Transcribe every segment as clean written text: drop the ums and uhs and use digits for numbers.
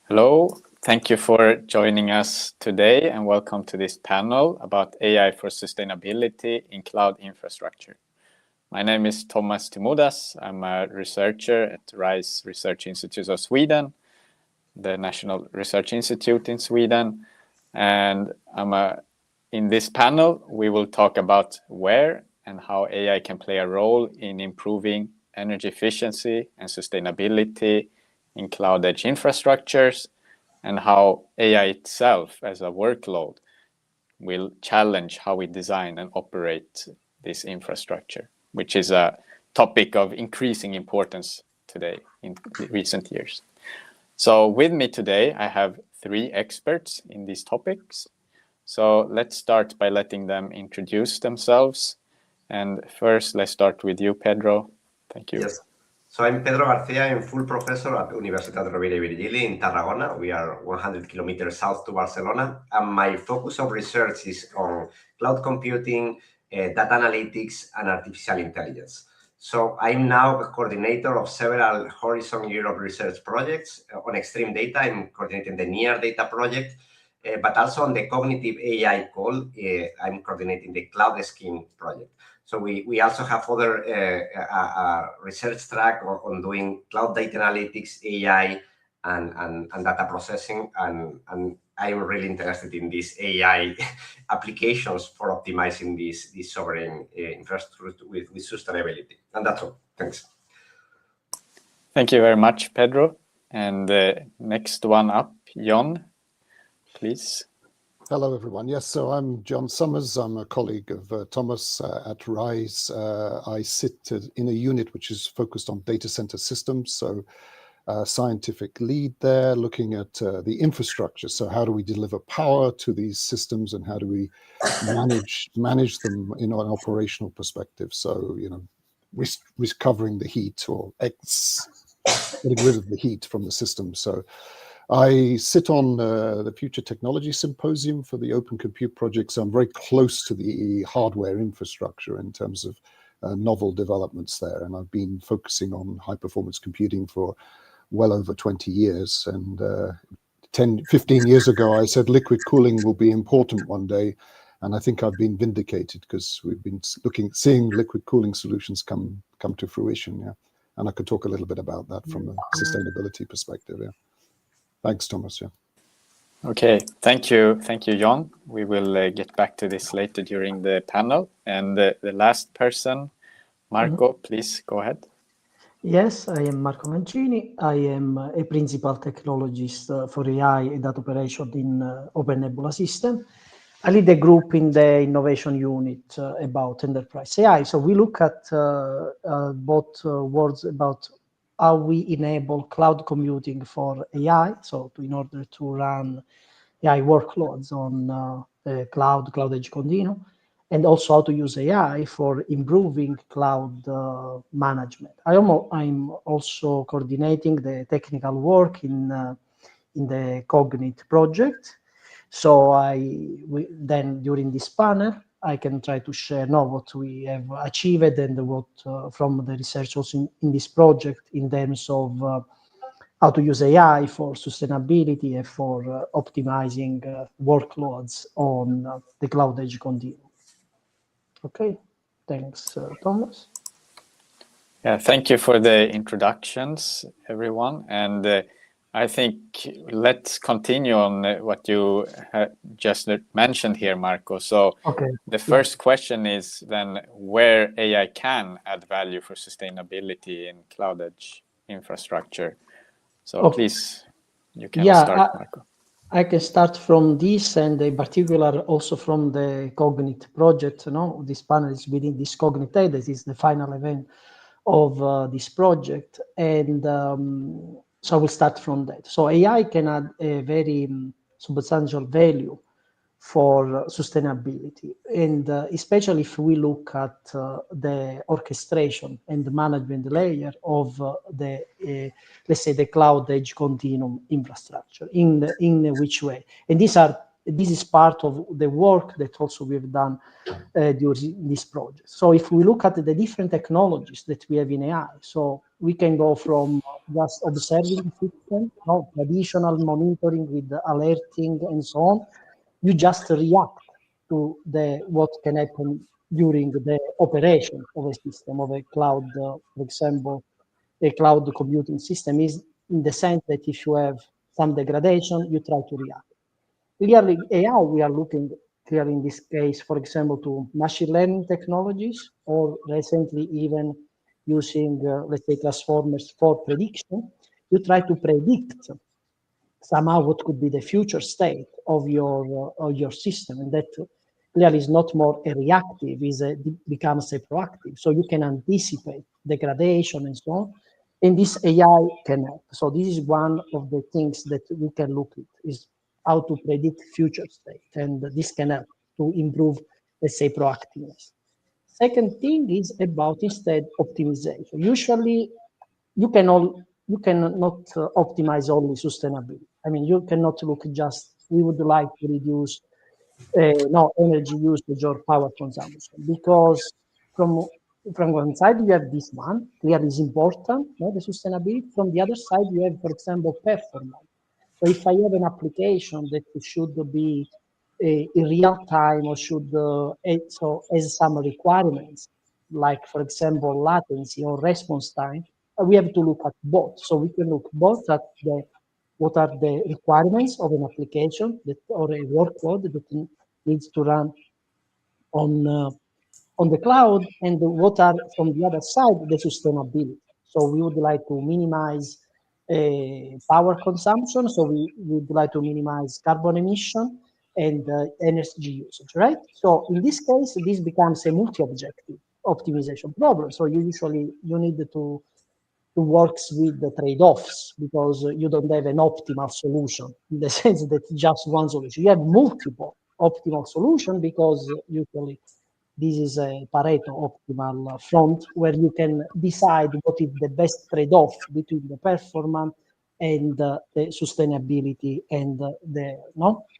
Hello, thank you for joining us today and welcome to this panel about AI for sustainability in cloud infrastructure. My name is Thomas Timodas. I'm a researcher at RISE Research Institute of Sweden, the National Research Institute in Sweden. And in this panel, we will talk about where and how AI can play a role in improving energy efficiency and sustainability in cloud edge infrastructures, and how AI itself as a workload will challenge how we design and operate this infrastructure, which is a topic of increasing importance today in recent years. So with me today, I have three experts in these topics. So let's start by letting them introduce themselves. And first, let's start with you, Pedro. Thank you. Yes. So I'm Pedro Garcia. I'm full professor at Universitat Rovira i Virgili in Tarragona. We are 100 kilometers south to Barcelona. And my focus of research is on cloud computing, data analytics, and artificial intelligence. So I'm now a coordinator of several Horizon Europe research projects. On extreme data, I'm coordinating the NEAR data project, but also on the cognitive AI call, I'm coordinating the Cloud Scheme project. So we also have other research track on doing cloud data analytics, AI, and data processing. And I'm really interested in these AI applications for optimizing this sovereign infrastructure with sustainability. And that's all. Thanks. Thank you very much, Pedro. And the next one up, Jon, please. Hello, everyone. Yes, so I'm John Summers. I'm a colleague of Thomas at RISE. I sit in a unit which is focused on data center systems. So scientific lead there, looking at the infrastructure. So how do we deliver power to these systems and how do we manage them in an operational perspective? So, recovering the heat or getting rid of the heat from the system. So I sit on the Future Technology Symposium for the Open Compute Project, so I'm very close to the hardware infrastructure in terms of novel developments there. And I've been focusing on high-performance computing for well over 20 years. And 15 years ago, I said liquid cooling will be important one day. And I think I've been vindicated because we've been seeing liquid cooling solutions come to fruition. Yeah. And I could talk a little bit about that from a sustainability perspective. Yeah. Thanks, Thomas. Yeah. Okay, thank you, Jon. We will get back to this later during the panel. And the last person, Marco, please go ahead. Yes, I am Marco Mancini. I am a principal technologist for AI and data operation in Open Nebula System. I lead a group in the innovation unit about enterprise AI. So we look at both words about how we enable cloud computing for AI, so in order to run AI workloads on the cloud edge continuum, and also how to use AI for improving cloud management. I'm also coordinating the technical work in the COGNIT project. So then during this panel, I can try to share what we have achieved and what from the research also in this project in terms of how to use AI for sustainability and for optimizing workloads on the cloud edge continuum. Okay, thanks, Thomas. Yeah, thank you for the introductions, everyone. And I think let's continue on what you just mentioned here, Marco. So the first question is then where AI can add value for sustainability in cloud edge infrastructure. So please, you can start, Marco. I can start from this, and in particular also from the COGNIT project. This panel is within this COGNIT Day. This is the final event of this project. And so we'll start from that. So AI can add a very substantial value for sustainability, and especially if we look at the orchestration and the management layer of the, let's say, the cloud edge continuum infrastructure. In which way? And these are this is part of the work that also we've done during this project. So if we look at the different technologies that we have in AI, so we can go from just observing the system, traditional monitoring with the alerting and so on. You just react to what can happen during the operation of a system, of a cloud, for example. A cloud computing system is in the sense that if you have some degradation, you try to react. Clearly, AI, we are looking clearly in this case, for example, to machine learning technologies, or recently even using, let's say, transformers for prediction. You try to predict somehow what could be the future state of your system, and that clearly is not more a reactive, becomes a proactive. So you can anticipate degradation and so on, and this AI can help. So this is one of the things that we can look at, is how to predict future state, and this can help to improve, let's say, proactiveness. Second thing is about instead optimization. Usually, you cannot optimize only sustainability. I mean, you cannot look just, we would like to reduce energy usage or power consumption, because from one side you have this one, clearly is important, the sustainability. From the other side, you have, for example, performance. So if I have an application that should be in real time, or should so has some requirements, like for example latency or response time, we have to look at both. So we can look both at what are the requirements of an application or a workload that needs to run on the cloud, and what are, from the other side, the sustainability. So we would like to minimize power consumption. So we would like to minimize carbon emission and energy usage, right? So in this case, this becomes a multi-objective optimization problem. So you need to works with the trade-offs, because you don't have an optimal solution in the sense that just one solution. You have multiple optimal solutions, because usually this is a Pareto optimal front, where you can decide what is the best trade-off between the performance and the sustainability and the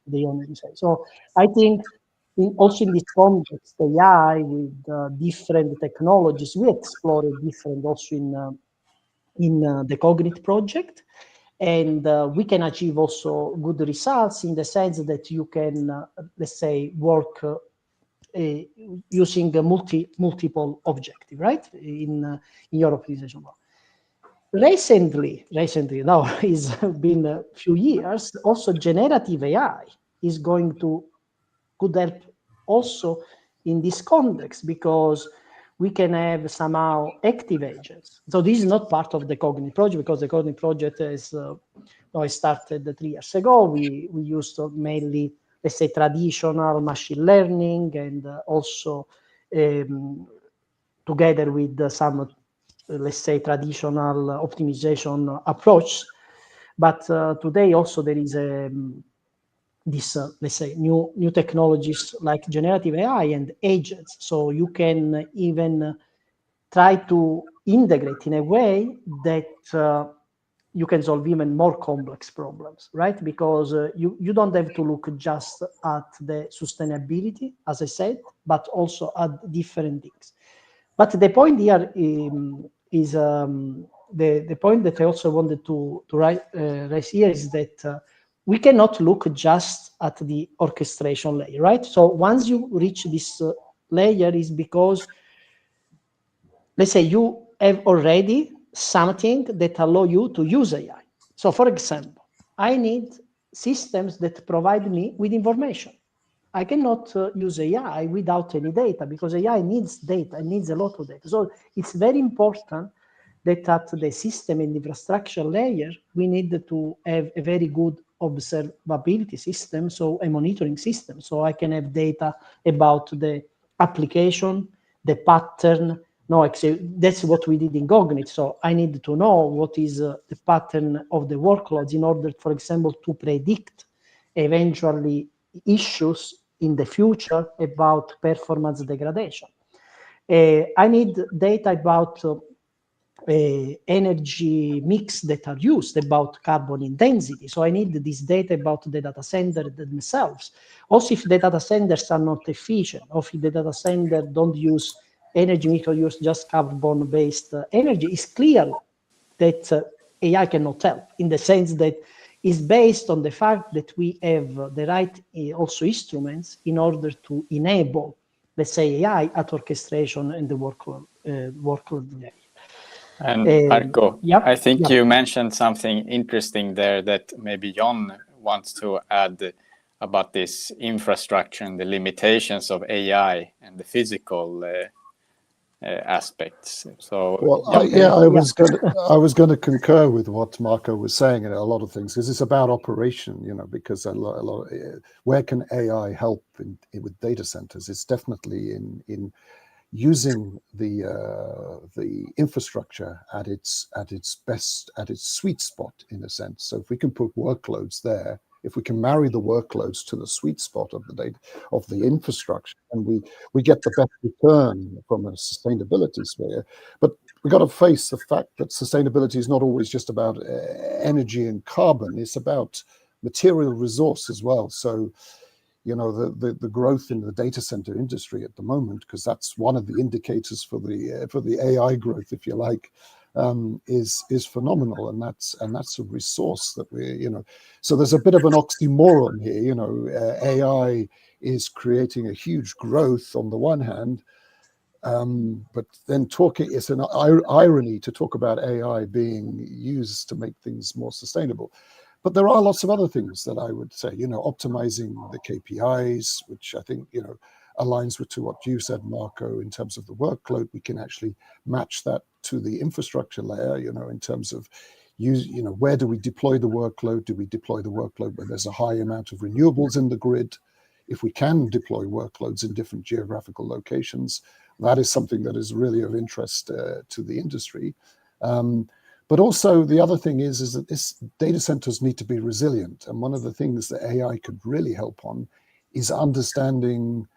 energy side. So I think also in this context, AI with different technologies, we explore different also in the COGNIT project, and we can achieve also good results in the sense that you can, let's say, work using a multiple objective, right, in your optimization model. Recently, now it's been a few years, also generative AI could help also in this context, because we can have somehow active agents. So this is not part of the COGNIT project, because the COGNIT project is started 3 years ago. We used mainly, let's say, traditional machine learning, and also together with some, let's say, traditional optimization approach. But today also there is this, let's say, new technologies like generative AI and agents. So you can even try to integrate in a way that you can solve even more complex problems, right? Because you don't have to look just at the sustainability, as I said, but also at different things. But the point here is the point that I also wanted to raise here is that we cannot look just at the orchestration layer, right? So once you reach this layer, is because, let's say, you have already something that allow you to use AI. So for example, I need systems that provide me with information. I cannot use AI without any data, because AI needs data, it needs a lot of data. So it's very important that at the system and infrastructure layer, we need to have a very good observability system, so a monitoring system. So I can have data about the application, the pattern. That's what we did in COGNIT. So I need to know what is the pattern of the workloads in order, for example, to predict eventually issues in the future about performance degradation. I need data about energy mix that are used, about carbon intensity. So I need this data about the data center themselves. Also, if the data centers are not efficient, or if the data center don't use energy mix or use just carbon-based energy, it's clear that AI cannot help, in the sense that it's based on the fact that we have the right also instruments in order to enable, let's say, AI at orchestration and the workload layer. And Marco, Yep, I think yep. you mentioned something interesting there that maybe John wants to add about this infrastructure and the limitations of AI and the physical aspects. So, well, I was going to concur with what Marco was saying in a lot of things, because it's about operation, you know, because a lot where can AI help with data centers? It's definitely in using the infrastructure at its best, at its sweet spot, in a sense. So if we can put workloads there, if we can marry the workloads to the sweet spot of the data, of the infrastructure, and we get the best return from a sustainability sphere. But we've got to face the fact that sustainability is not always just about energy and carbon. It's about material resource as well. So, you know, the growth in the data center industry at the moment, because that's one of the indicators for the AI growth, if you like, is phenomenal, and that's a resource that we, you know. So there's a bit of an oxymoron here, you know. AI is creating a huge growth on the one hand, but then it's an irony to talk about AI being used to make things more sustainable. But there are lots of other things that I would say, you know, optimizing the KPIs, which I think, you know, aligns to what you said, Marco, in terms of the workload. We can actually match that to the infrastructure layer, you know, in terms of where do we deploy the workload? Do we deploy the workload where there's a high amount of renewables in the grid? If we can deploy workloads in different geographical locations, that is something that is really of interest to the industry. But also the other thing is that this data centers need to be resilient. And one of the things that AI could really help on is understanding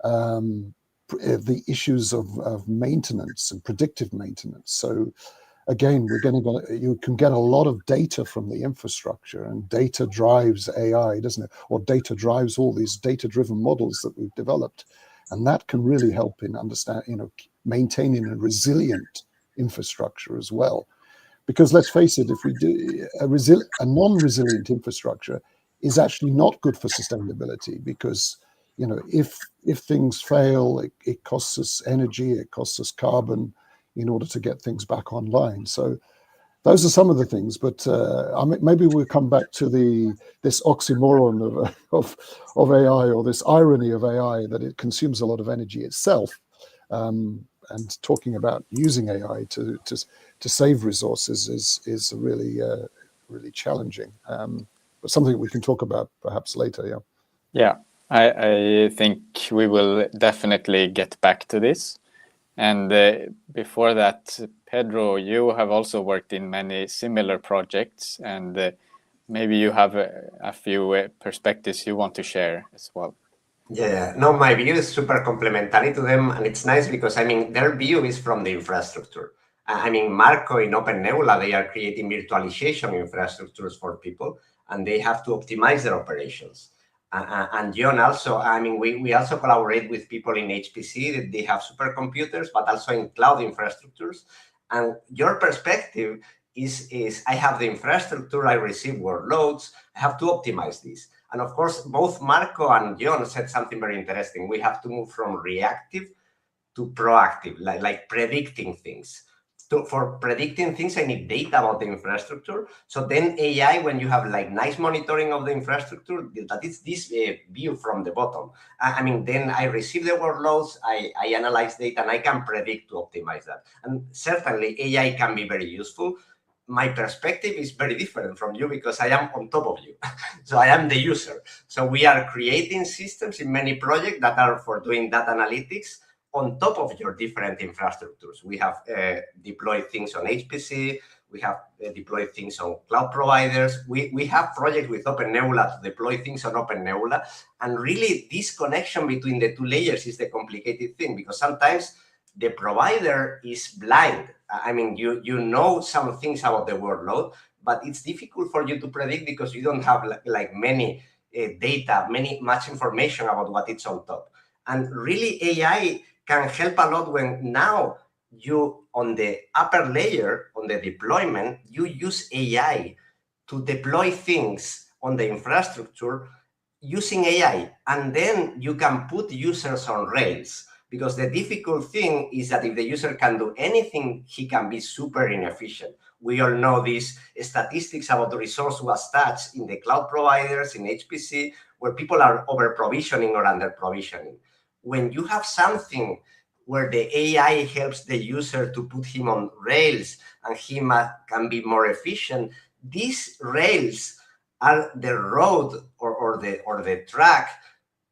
the issues of maintenance and predictive maintenance. So again, you can get a lot of data from the infrastructure, and data drives AI, doesn't it? Or data drives all these data-driven models that we've developed. And that can really help in maintaining a resilient infrastructure as well. Because let's face it, if we do a non-resilient infrastructure is actually not good for sustainability, because, you know, if things fail, it costs us energy, it costs us carbon in order to get things back online. So those are some of the things, but maybe we'll come back to this oxymoron of AI, or this irony of AI, that it consumes a lot of energy itself. And talking about using AI to save resources is really really challenging, but something we can talk about perhaps later. Yeah, I think we will definitely get back to this. And before that, Pedro, you have also worked in many similar projects, and maybe you have a few perspectives you want to share as well. Yeah, no, my view is super complementary to them, and it's nice because, I mean, their view is from the infrastructure. I mean, Marco in OpenNebula, they are creating virtualization infrastructures for people, and they have to optimize their operations. And John also, I mean, we also collaborate with people in HPC that they have supercomputers, but also in cloud infrastructures. And your perspective is I have the infrastructure, I receive workloads, I have to optimize this. And of course, both Marco and John said something very interesting. We have to move from reactive to proactive, like predicting things. For predicting things, I need data about the infrastructure. So then AI, when you have like nice monitoring of the infrastructure, that is this view from the bottom. I mean, then I receive the workloads, I analyze data, and I can predict to optimize that. And certainly AI can be very useful. My perspective is very different from you because I am on top of you. So I am the user. So we are creating systems in many projects that are for doing data analytics on top of your different infrastructures. We have deployed things on HPC. We have deployed things on cloud providers. We have projects with OpenNebula to deploy things on OpenNebula. And really, this connection between the two layers is the complicated thing, because sometimes the provider is blind I mean, you know some things about the workload, but it's difficult for you to predict because you don't have like many data, much information about what it's on top. And really, AI can help a lot when now you, on the upper layer, on the deployment, you use AI to deploy things on the infrastructure using AI, and then you can put users on rails. Because the difficult thing is that if the user can do anything, he can be super inefficient. We all know these statistics about the resource was touched in the cloud providers, in HPC, where people are over provisioning or under provisioning. When you have something where the AI helps the user to put him on rails and he can be more efficient, these rails are the road or the track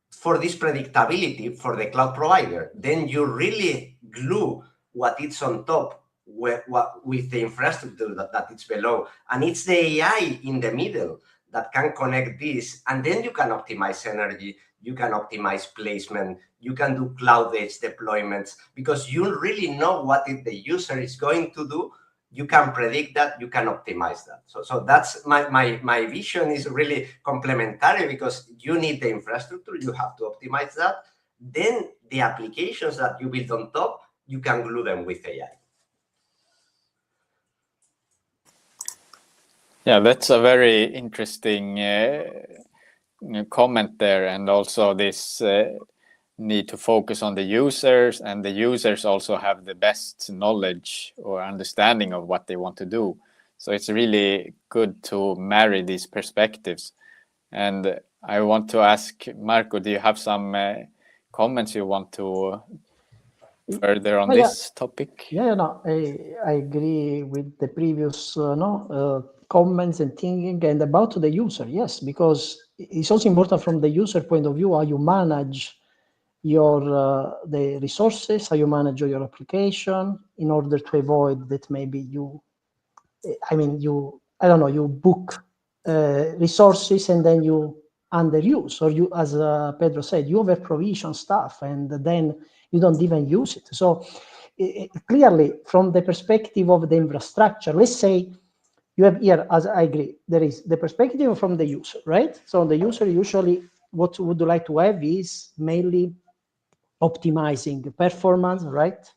for this predictability for the cloud provider. Then you really glue what is on top with the infrastructure that it's below. And it's the AI in the middle that can connect this. And then you can optimize energy, you can optimize placement, you can do cloud-edge deployments, because you really know what the user is going to do. You can predict that, you can optimize that. So that's my vision is really complementary, because you need the infrastructure, you have to optimize that. Then the applications that you build on top, you can glue them with AI. Yeah, that's a very interesting comment there, and also this need to focus on the users, and the users also have the best knowledge or understanding of what they want to do. So it's really good to marry these perspectives. And I want to ask Marco, do you have some comments you want to further on this topic? Yeah, no, I agree with the previous comments and thinking. And about the user, yes, because it's also important from the user point of view how you manage your the resources, how you manage your application, in order to avoid that maybe you book resources and then you underuse, or you, as Pedro said, you over provision stuff and then you don't even use it. So clearly, from the perspective of the infrastructure, let's say you have here, as I agree, there is the perspective from the user, right? So the user usually, what would like to have is mainly optimizing performance, right?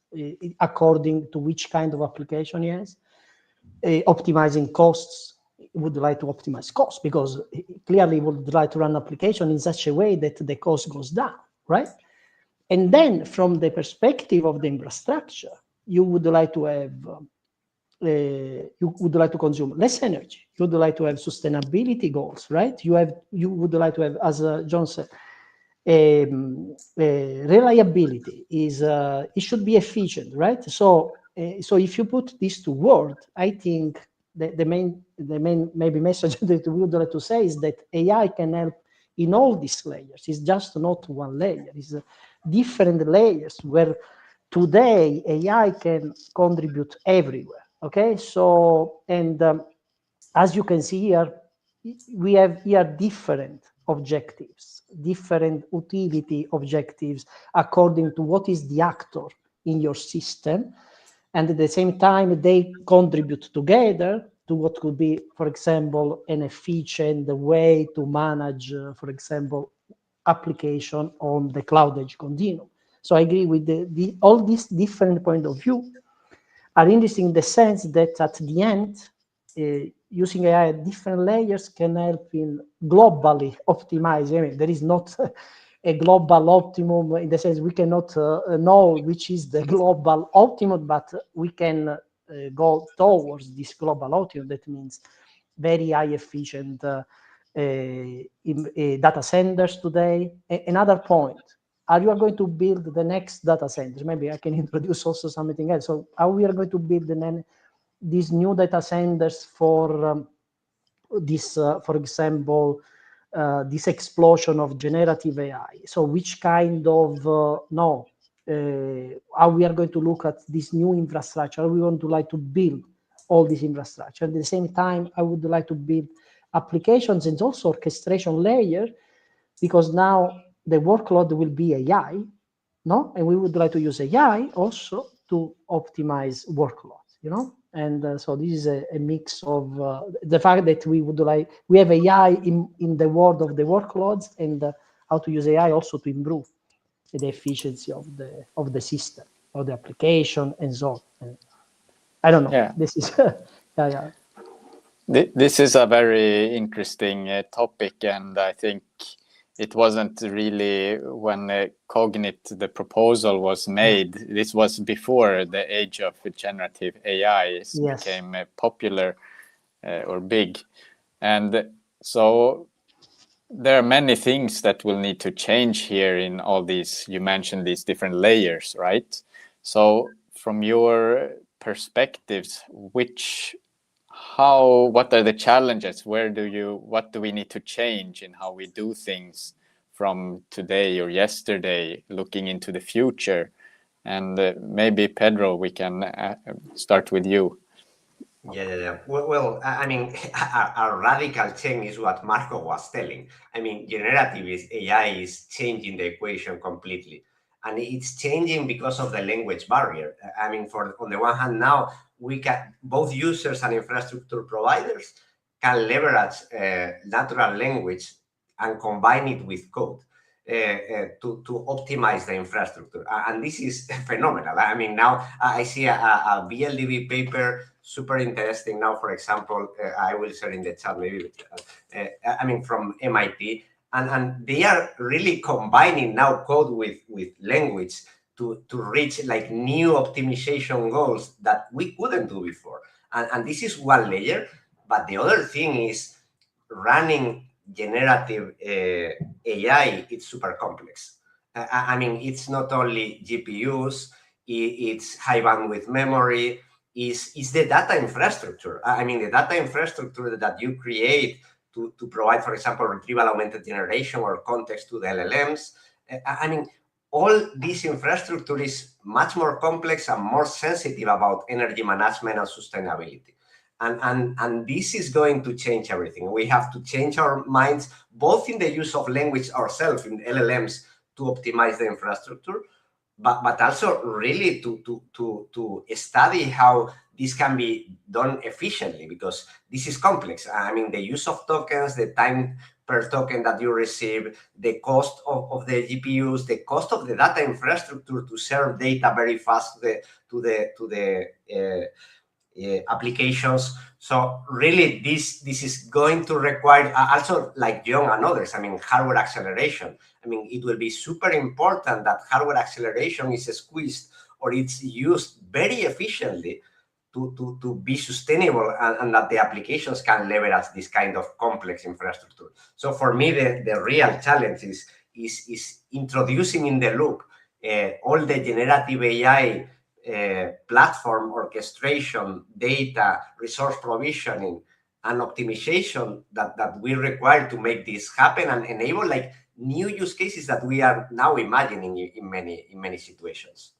According to which kind of application he has. Optimizing costs, would like to optimize costs, because clearly would like to run application in such a way that the cost goes down, right? And then from the perspective of the infrastructure, you would like to have, you would like to consume less energy. You would like to have sustainability goals, right? You would like to have, as John said, reliability is it should be efficient, right? So if you put this to word, I think the main maybe message that we would like to say is that AI can help in all these layers. It's just not one layer. It's different layers where today AI can contribute everywhere. Okay, so and as you can see here, we have here different objectives, different utility objectives according to what is the actor in your system. And at the same time, they contribute together to what could be, for example, an efficient way to manage, for example, application on the cloud edge continuum. So I agree with all these different point of view are interesting in the sense that at the end, using AI at different layers can help in globally optimize. I mean, there is not a global optimum in the sense we cannot know which is the global optimum, but we can go towards this global optimum. That means very high efficient data centers today. Another point, are you going to build the next data centers? Maybe I can introduce also something else. So how we are going to build these new data centers for this, for example, this explosion of generative AI. So which kind of, how we are going to look at this new infrastructure, how we want to like to build all this infrastructure. At the same time, I would like to build applications and also orchestration layer, because now the workload will be AI, no? And we would like to use AI also to optimize workloads. you know. And so this is a mix of the fact that we have AI in the world of the workloads, and how to use AI also to improve the efficiency of the system or the application and so on. And I don't know. Yeah. This is yeah. This is a very interesting topic, and I think it wasn't really when COGNIT, the proposal, was made. This was before the age of generative AI became popular or big. And so there are many things that will need to change here in all these, you mentioned these different layers, right? So from your perspectives, what are the challenges? What do we need to change in how we do things from today or yesterday, looking into the future? And maybe Pedro, we can start with you. Yeah. Well, I mean, a radical change is what Marco was telling. I mean, generative AI is changing the equation completely. And it's changing because of the language barrier. I mean, on the one hand, now both users and infrastructure providers can leverage natural language and combine it with code to optimize the infrastructure. And this is phenomenal. I mean, now I see a BLDB paper, super interesting. Now, for example, I will share in the chat maybe, I mean, from MIT. And they are really combining now code with language to reach like new optimization goals that we couldn't do before. And this is one layer. But the other thing is running generative AI, it's super complex. I mean, it's not only GPUs, it's high bandwidth memory, is the data infrastructure. I mean, the data infrastructure that you create to provide, for example, retrieval augmented generation or context to the LLMs. I mean, all this infrastructure is much more complex and more sensitive about energy management and sustainability. And this is going to change everything. We have to change our minds, both in the use of language ourselves, in LLMs, to optimize the infrastructure, but also really to study how this can be done efficiently, because this is complex. I mean, the use of tokens, the time per token that you receive, the cost of the GPUs, the cost of the data infrastructure to serve data very fast to the applications. So really, this is going to require also, like John and others, I mean, hardware acceleration. I mean, it will be super important that hardware acceleration is squeezed or it's used very efficiently to be sustainable, and that the applications can leverage this kind of complex infrastructure. So for me, the real challenge is introducing in the loop all the generative AI platform orchestration, data, resource provisioning, and optimization that we require to make this happen and enable like new use cases that we are now imagining in many situations.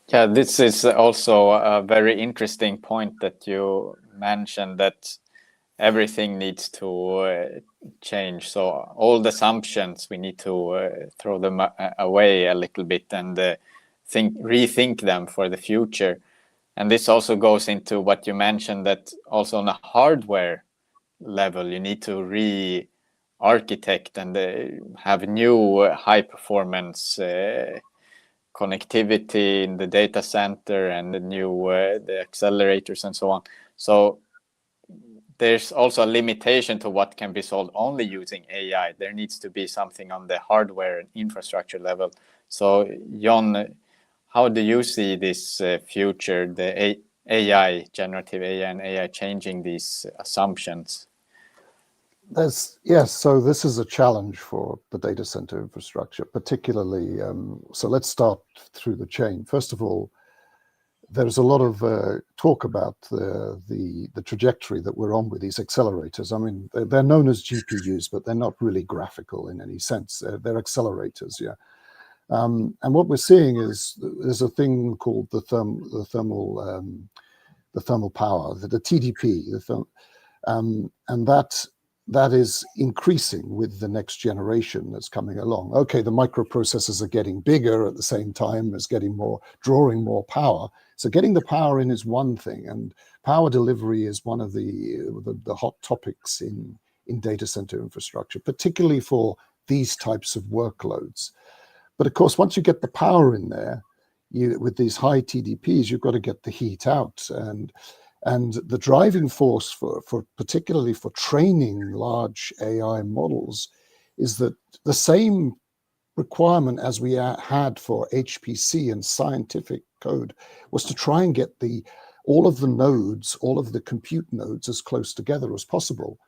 Yeah, this is also a very interesting point that you mentioned, that everything needs to change. So old assumptions, we need to throw them away a little bit and rethink them for the future. And this also goes into what you mentioned, that also on a hardware level, you need to re-architect and have new high-performance connectivity in the data center and the new the accelerators and so on. So there's also a limitation to what can be solved only using AI. There needs to be something on the hardware and infrastructure level. So John, how do you see this future, the AI, generative AI and AI changing these assumptions? Yes, so this is a challenge for the data center infrastructure, particularly. So let's start through the chain. First of all, there's a lot of talk about the trajectory that we're on with these accelerators. I mean, they're known as GPUs, but they're not really graphical in any sense. They're accelerators, yeah. And what we're seeing is there's a thing called the thermal power, the TDP, and that that is increasing with the next generation that's coming along. Okay, the microprocessors are getting bigger at the same time as drawing more power. So getting the power in is one thing, and power delivery is one of the hot topics in data center infrastructure, particularly for these types of workloads. But of course, once you get the power in there, with these high TDPs, you've got to get the heat out. And the driving force for particularly for training large AI models is that the same requirement as we had for HPC and scientific code was to try and get all of the nodes, all of the compute nodes as close together as possible.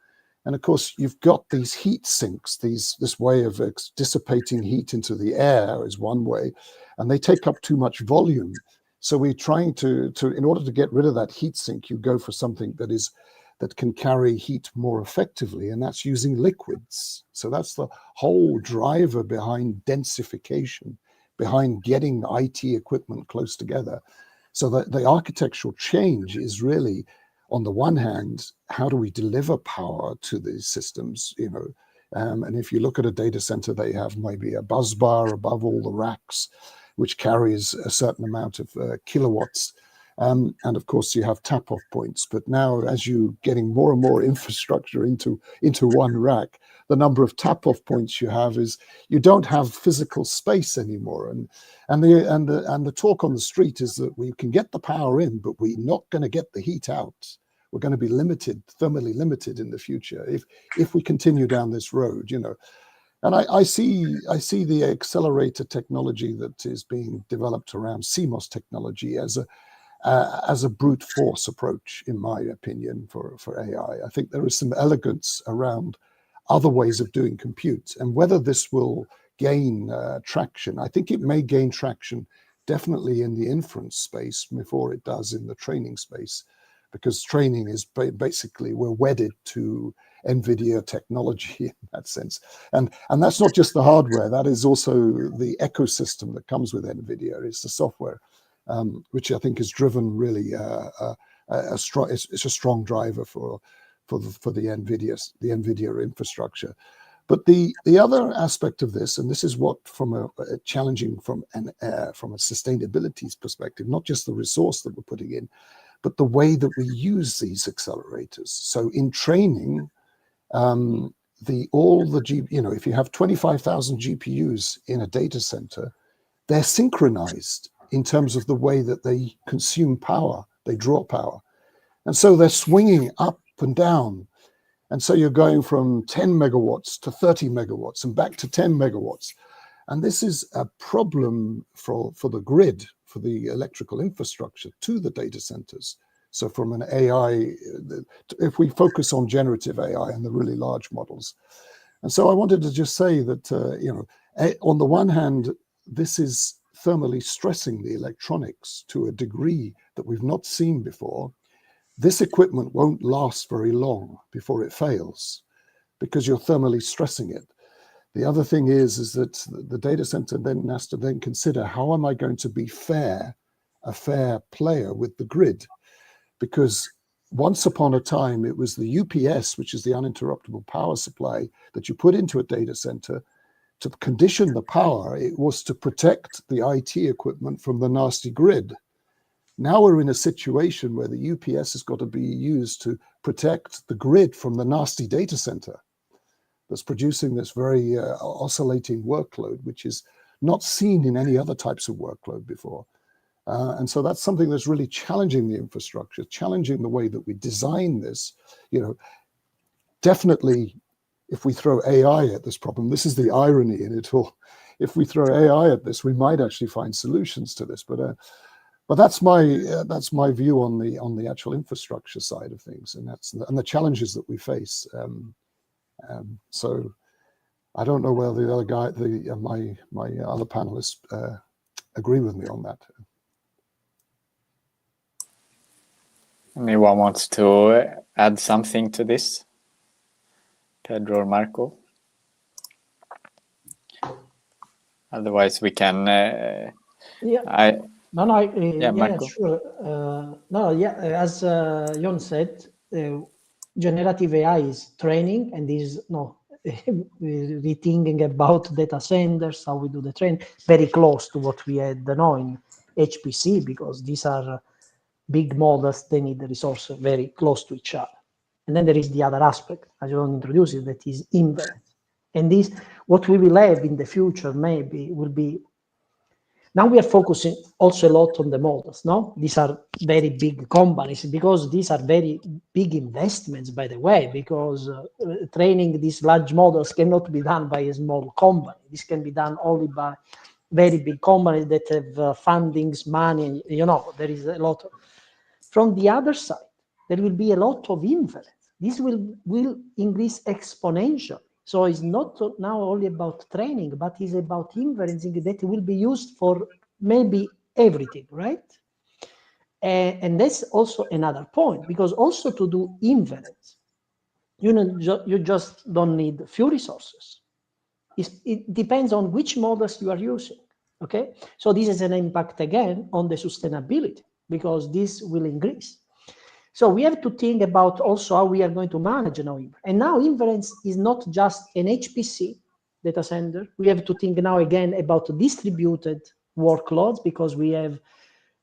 And of course, you've got these heat sinks, this way of dissipating heat into the air is one way, and they take up too much volume. So we're trying to in order to get rid of that heat sink, you go for something that can carry heat more effectively, and that's using liquids. So that's the whole driver behind densification, behind getting IT equipment close together. So the architectural change is really, on the one hand, how do we deliver power to these systems? And if you look at a data center, they have maybe a bus bar above all the racks, which carries a certain amount of kilowatts. And of course, you have tap-off points. But now, as you're getting more and more infrastructure into one rack, the number of tap-off points you have is you don't have physical space anymore. And the talk on the street is that we can get the power in, but we're not going to get the heat out. We're going to be limited, thermally limited in the future if we continue down this road. And I see the accelerator technology that is being developed around CMOS technology as a brute force approach, in my opinion, for AI. I think there is some elegance around other ways of doing compute, and whether this will gain traction. I think it may gain traction definitely in the inference space before it does in the training space, because training is basically, we're wedded to NVIDIA technology in that sense. And that's not just the hardware, that is also the ecosystem that comes with NVIDIA. It's the software, which I think has driven really it's a strong driver for the NVIDIA infrastructure. But the other aspect of this, and this is what challenging from a sustainability perspective, not just the resource that we're putting in, but the way that we use these accelerators. So in training, if you have 25,000 GPUs in a data center, they're synchronized in terms of the way that they consume power, they draw power. And so they're swinging up and down. And so you're going from 10 megawatts to 30 megawatts and back to 10 megawatts. And this is a problem for the grid, for the electrical infrastructure to the data centers. So from an AI, if we focus on generative AI and the really large models. And so I wanted to just say that, on the one hand, this is thermally stressing the electronics to a degree that we've not seen before. This equipment won't last very long before it fails because you're thermally stressing it. The other thing is that the data center then has to then consider, how am I going to be a fair player with the grid? Because once upon a time, it was the UPS, which is the uninterruptible power supply that you put into a data center to condition the power. It was to protect the IT equipment from the nasty grid. Now we're in a situation where the UPS has got to be used to protect the grid from the nasty data center that's producing this very oscillating workload, which is not seen in any other types of workload before. And so that's something that's really challenging the infrastructure, challenging the way that we design this. Definitely, if we throw AI at this problem, this is the irony in it all. If we throw AI at this, we might actually find solutions to this. But that's my view on the actual infrastructure side of things, and the challenges that we face. So I don't know whether the other guy, my other panelists, agree with me on that. Anyone wants to add something to this? Pedro or Marco? Otherwise, we can. Marco. Sure. As Jon said, generative AI is training, and is rethinking about data centers, how we do the training, very close to what we had in HPC, because these are big models, they need the resources very close to each other. And then there is the other aspect, as you don't introduce it, that is inference. And this, what we will have in the future maybe will be, now we are focusing also a lot on the models, no? These are very big companies, because these are very big investments, by the way, because training these large models cannot be done by a small company. This can be done only by very big companies that have fundings, money, there is a lot of. From the other side, there will be a lot of inference. This will increase exponentially. So it's not now only about training, but it's about inferencing that will be used for maybe everything, right? And that's also another point, because also to do inference, you just don't need few resources. It depends on which models you are using, okay? So this is an impact again on the sustainability, because this will increase. So we have to think about also how we are going to manage now. And now inference is not just an HPC data center. We have to think now again about distributed workloads, because we have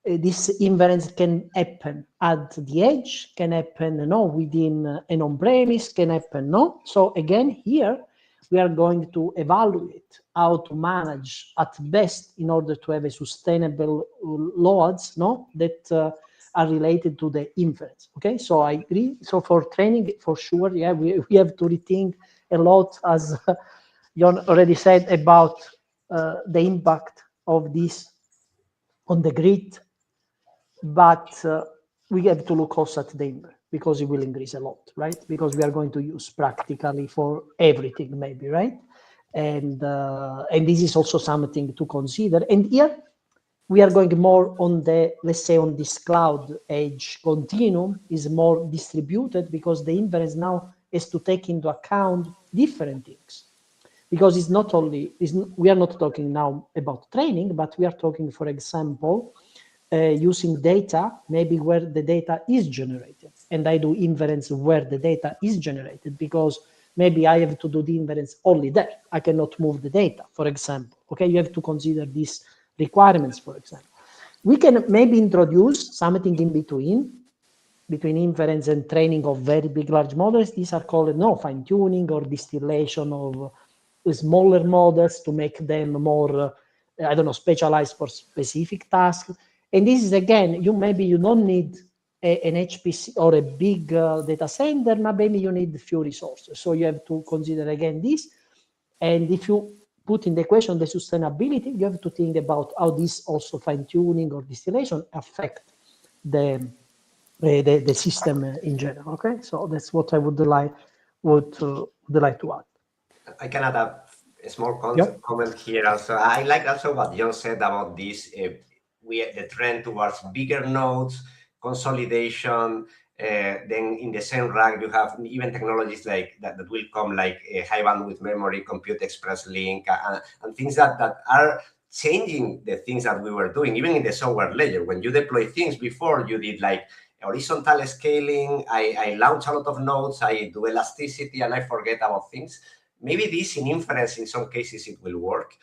this inference can happen at the edge, can happen within an on-premise, can happen So again, here we are going to evaluate how to manage at best in order to have a sustainable loads that are related to the inference. Okay, so I agree. So for training, for sure, yeah, we have to rethink a lot, as Jon already said, about the impact of this on the grid. But we have to look also at the inverse, because it will increase a lot, right? Because we are going to use practically for everything, maybe, right? And this is also something to consider. And here we are going more on the, let's say, on this cloud edge continuum is more distributed, because the inference now is to take into account different things. Because it's not only, we are not talking now about training, but we are talking, for example, using data, maybe where the data is generated. And I do inference where the data is generated, because maybe I have to do the inference only there. I cannot move the data, for example. Okay, you have to consider these requirements, for example. We can maybe introduce something in between inference and training of very big, large models. These are called fine-tuning or distillation of smaller models to make them more, specialized for specific tasks. And this is, again, you don't need an HPC or a big data center, but maybe you need few resources. So you have to consider, again, this. And if you put in the equation the sustainability, you have to think about how this also fine-tuning or distillation affect the system in general. Okay, so that's what I would like to add. I can add a small comment here also. I like also what Jon said about this. The trend towards bigger nodes, consolidation. Then in the same rack, you have even technologies like that will come, like high bandwidth memory, compute express link, and things that are changing the things that we were doing, even in the software layer. When you deploy things before, you did like horizontal scaling. I launch a lot of nodes, I do elasticity, and I forget about things. Maybe this in inference, in some cases, it will work.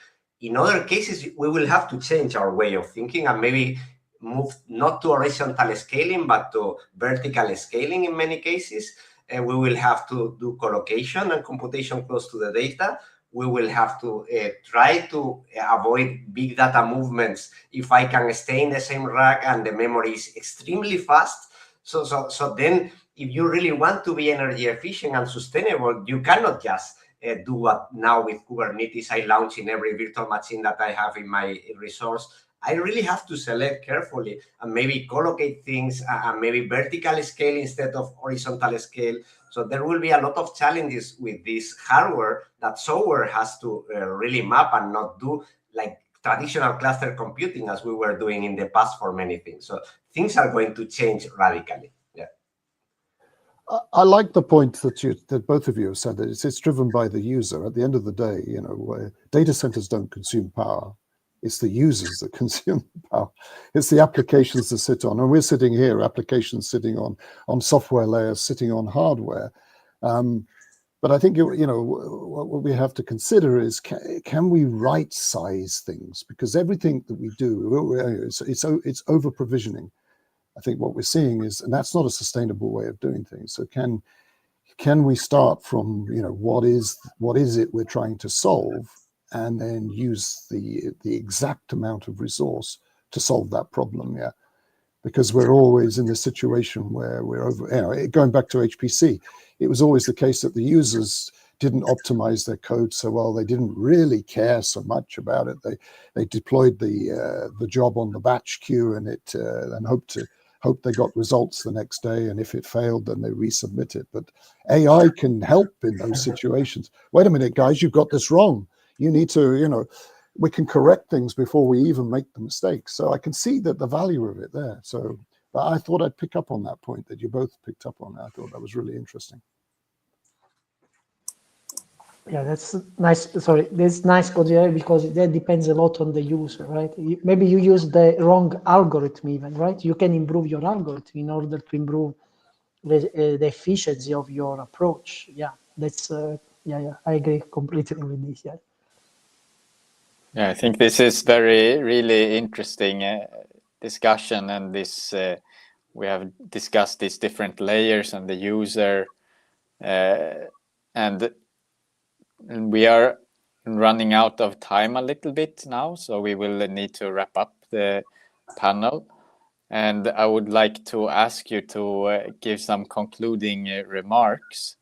In other cases, we will have to change our way of thinking and maybe move not to horizontal scaling, but to vertical scaling in many cases. We will have to do collocation and computation close to the data. We will have to try to avoid big data movements if I can stay in the same rack and the memory is extremely fast. So then, if you really want to be energy efficient and sustainable, you cannot just do what now with Kubernetes I launch in every virtual machine that I have in my resource. I really have to select carefully and maybe collocate things and maybe vertical scale instead of horizontal scale. So there will be a lot of challenges with this hardware that software has to really map and not do like traditional cluster computing as we were doing in the past for many things. So things are going to change radically. Yeah. I like the point that both of you have said, that it's driven by the user. At the end of the day, data centers don't consume power. It's the users that consume power. It's the applications that sit on, and we're sitting here, applications sitting on software layers, sitting on hardware. But I think, what we have to consider is, can we right size things? Because everything that we do, it's over provisioning. I think what we're seeing is, and that's not a sustainable way of doing things. So can we start from, what is it we're trying to solve, and then use the exact amount of resource to solve that problem? Yeah. Because we're always in this situation where we're over, going back to HPC, it was always the case that the users didn't optimize their code so well. They didn't really care so much about it. They deployed the job on the batch queue and hoped they got results the next day. And if it failed, then they resubmit it. But AI can help in those situations. Wait a minute, guys, you've got this wrong. You need to, we can correct things before we even make the mistakes. So I can see that the value of it there. So, but I thought I'd pick up on that point that you both picked up on. I thought that was really interesting. Yeah, that's nice. Sorry, that's nice, because that depends a lot on the user, right? Maybe you use the wrong algorithm even, right? You can improve your algorithm in order to improve the efficiency of your approach. Yeah, that's, I agree completely with this, yeah. Yeah, I think this is really interesting discussion, and this we have discussed these different layers and the user, and we are running out of time a little bit now, so we will need to wrap up the panel. And I would like to ask you to give some concluding remarks.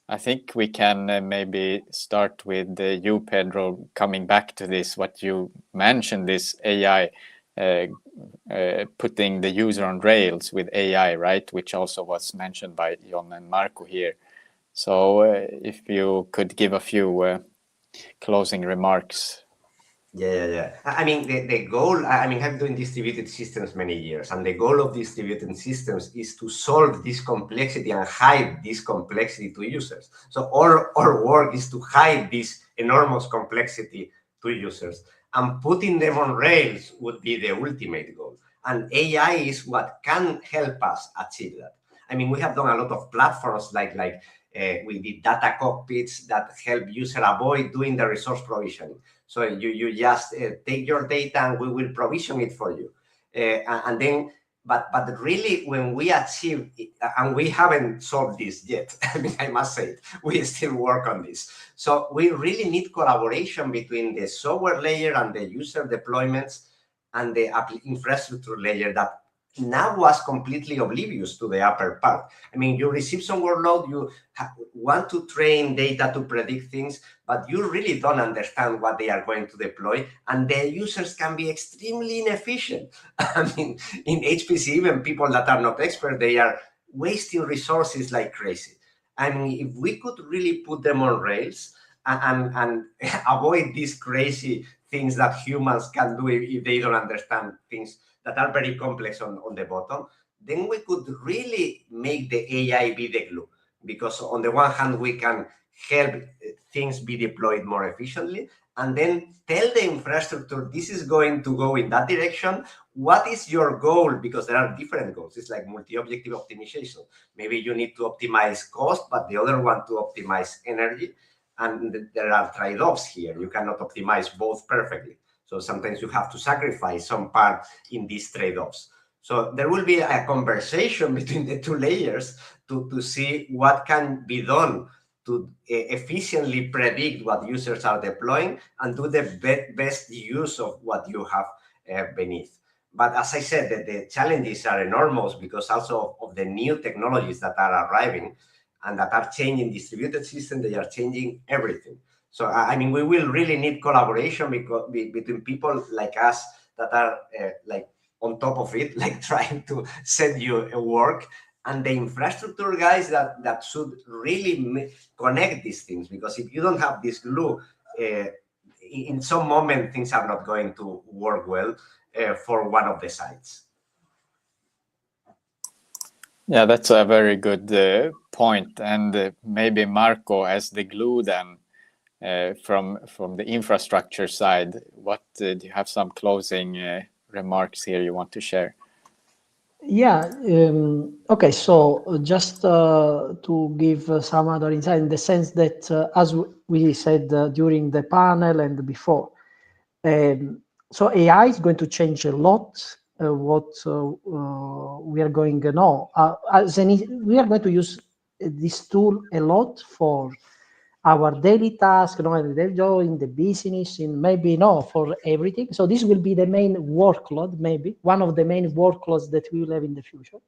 I think we can maybe start with you, Pedro, coming back to this, what you mentioned, this AI, putting the user on rails with AI, right? Which also was mentioned by John and Marco here. So if you could give a few closing remarks. Yeah. I mean, the goal, I've doing distributed systems many years, and the goal of distributed systems is to solve this complexity and hide this complexity to users. So our work is to hide this enormous complexity to users, and putting them on rails would be the ultimate goal. And AI is what can help us achieve that. I mean, we have done a lot of platforms like we did data cockpits that help user avoid doing the resource provisioning. So you just take your data and we will provision it for you. And then, but really when we achieve it, and we haven't solved this yet, I must say, we still work on this. So we really need collaboration between the software layer and the user deployments and the infrastructure layer that now was completely oblivious to the upper part. You receive some workload, you want to train data to predict things, but you really don't understand what they are going to deploy, and the users can be extremely inefficient. In HPC, even people that are not experts, they are wasting resources like crazy. If we could really put them on rails and avoid these crazy things that humans can do if they don't understand things that are very complex on the bottom, then we could really make the AI be the glue. Because on the one hand, we can help things be deployed more efficiently, and then tell the infrastructure, this is going to go in that direction. What is your goal? Because there are different goals. It's like multi-objective optimization. Maybe you need to optimize cost, but the other one to optimize energy. And there are trade-offs here. You cannot optimize both perfectly. So sometimes you have to sacrifice some part in these trade-offs. So there will be a conversation between the two layers to see what can be done to efficiently predict what users are deploying and do the best use of what you have beneath. But as I said, the challenges are enormous because also of the new technologies that are arriving and that are changing distributed systems. They are changing everything. So, we will really need collaboration between people like us that are like on top of it, like trying to send you a work, and the infrastructure guys that should really connect these things. Because if you don't have this glue, in some moment, things are not going to work well for one of the sides. Yeah, that's a very good point. And maybe Marco, as the glue then, from the infrastructure side, what do you have some closing remarks here you want to share? Yeah. Okay. So just to give some other insight, in the sense that, as we said during the panel and before, so AI is going to change a lot. What we are going to know, we are going to use this tool a lot for our daily task, in the job, in the business, in maybe for everything. So this will be the main workload, maybe one of the main workloads that we will have in the future.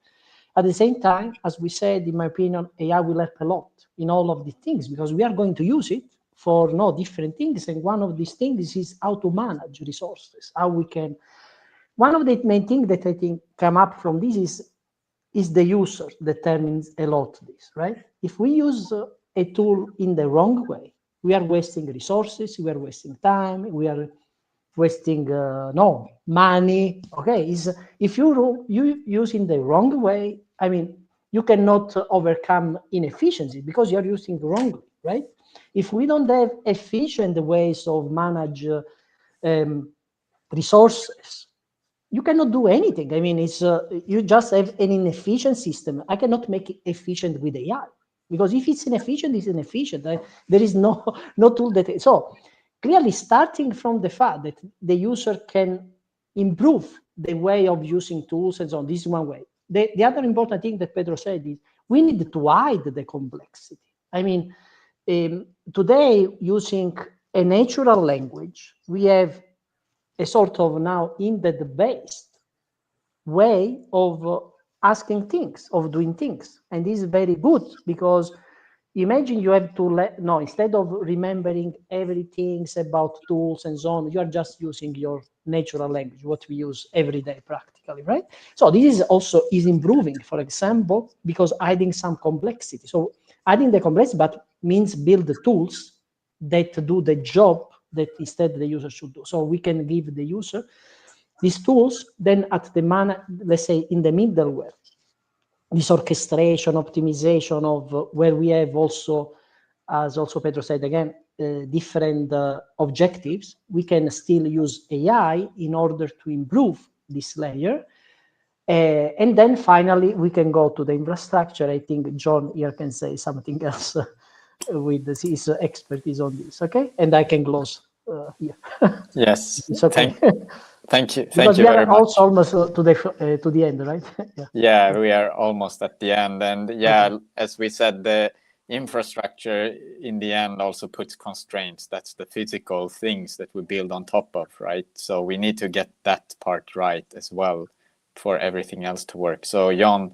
At the same time, as we said, in my opinion, AI will help a lot in all of these things, because we are going to use it for different things. And one of these things is how to manage resources, how we can. One of the main things that I think come up from this is the user determines a lot this, right? If we use a tool in the wrong way, we are wasting resources, we are wasting time, we are wasting money. Okay, if you use in the wrong way, I mean, you cannot overcome inefficiency because you are using wrongly, right? If we don't have efficient ways of manage resources, you cannot do anything. I mean, it's you just have an inefficient system. I cannot make it efficient with AI, because if it's inefficient, it's inefficient. There is no tool that. So clearly, starting from the fact that the user can improve the way of using tools and so on, this is one way. The other important thing that Pedro said is we need to hide the complexity. I mean, today, using a natural language, we have a sort of now embedded-based way of asking things, of doing things. And this is very good, because imagine you have to instead of remembering everything about tools and so on, you are just using your natural language, what we use every day practically, right? So this is improving, for example, because adding some complexity. So adding the complexity, but means build the tools that do the job that instead the user should do. So we can give the user these tools, then at the let's say in the middleware, this orchestration, optimization of where we have also, as also Pedro said again, different objectives, we can still use AI in order to improve this layer. And then finally, we can go to the infrastructure. I think John here can say something else with his expertise on this, okay? And I can close here. Yes, it's okay. Thank you Because we very are much. also almost to the end, right? Yeah, we are almost at the end, and Okay. as we said, the infrastructure in the end also puts constraints. That's the physical things that we build on top of, right? So we need to get that part right as well for everything else to work. So Jan,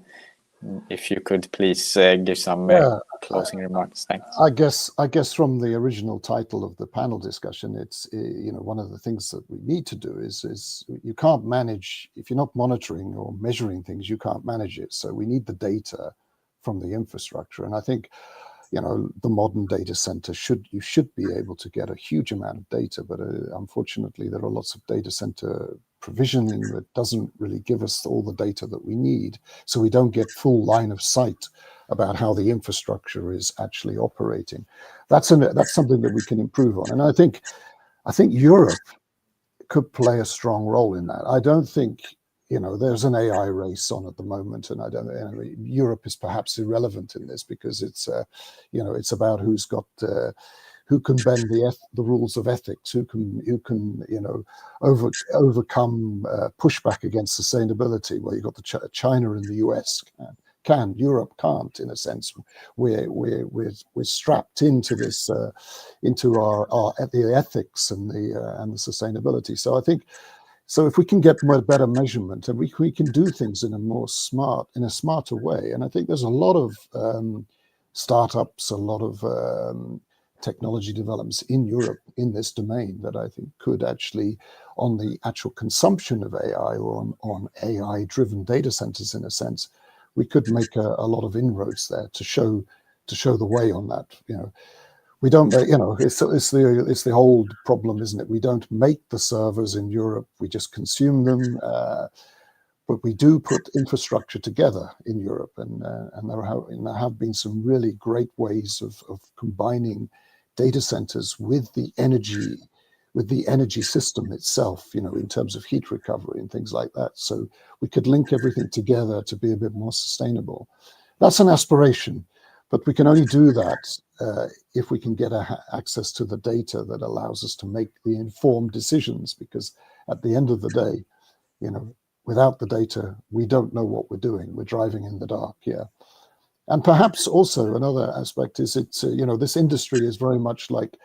if you could please give some closing remarks. Thanks. I guess from the original title of the panel discussion, it's one of the things that we need to do is you can't manage, if you're not monitoring or measuring things, you can't manage it. So we need the data from the infrastructure, and I think the modern data center you should be able to get a huge amount of data, but unfortunately there are lots of data center provisioning that doesn't really give us all the data that we need, so we don't get full line of sight about how the infrastructure is actually operating. That's something that we can improve on, and I think Europe could play a strong role in that. I don't think there's an AI race on at the moment, and Europe is perhaps irrelevant in this, because it's it's about who can bend the rules of ethics, who can overcome pushback against sustainability. Well, you've got the China and the US can. Europe can't, in a sense. We're strapped into this into the ethics and the sustainability. So I think. So if we can get better measurement, and we can do things in a smarter way, and I think there's a lot of startups, a lot of technology developments in Europe in this domain that I think could actually, on the actual consumption of AI or on AI-driven data centers, in a sense, we could make a lot of inroads there to show the way on that. We don't, it's the old problem, isn't it? We don't make the servers in Europe; we just consume them. But we do put infrastructure together in Europe, and there have been some really great ways of combining data centers with the energy system itself, in terms of heat recovery and things like that. So we could link everything together to be a bit more sustainable. That's an aspiration, but we can only do that if we can get access to the data that allows us to make the informed decisions, because at the end of the day, without the data, we don't know what we're doing. We're driving in the dark, yeah. And perhaps also another aspect is this industry is very much like,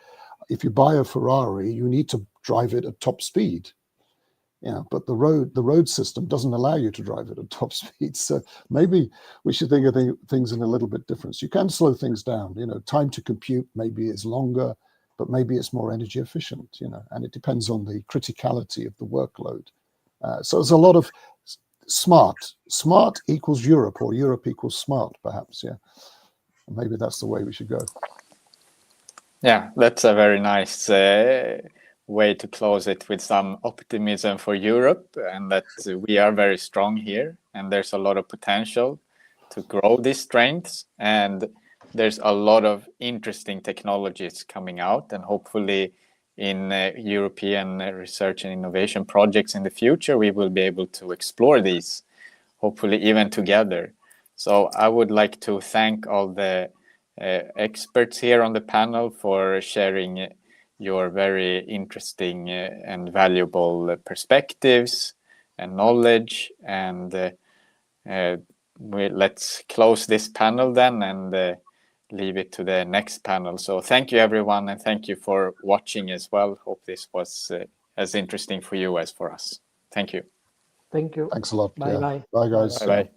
if you buy a Ferrari, you need to drive it at top speed. Yeah, but the road system doesn't allow you to drive it at top speed. So maybe we should think of things in a little bit different. You can slow things down. Time to compute maybe is longer, but maybe it's more energy efficient. And it depends on the criticality of the workload. So there's a lot of smart equals Europe, or Europe equals smart, perhaps. Yeah, maybe that's the way we should go. Yeah, that's a very nice way to close it, with some optimism for Europe, and that we are very strong here, and there's a lot of potential to grow these strengths, and there's a lot of interesting technologies coming out, and hopefully in European research and innovation projects in the future, we will be able to explore these, hopefully even together. So I would like to thank all the experts here on the panel for sharing your very interesting and valuable perspectives and knowledge. And let's close this panel then and leave it to the next panel. So thank you, everyone, and thank you for watching as well. Hope this was as interesting for you as for us. Thank you. Thank you. Thanks a lot. Bye-bye. Bye, guys. Bye-bye.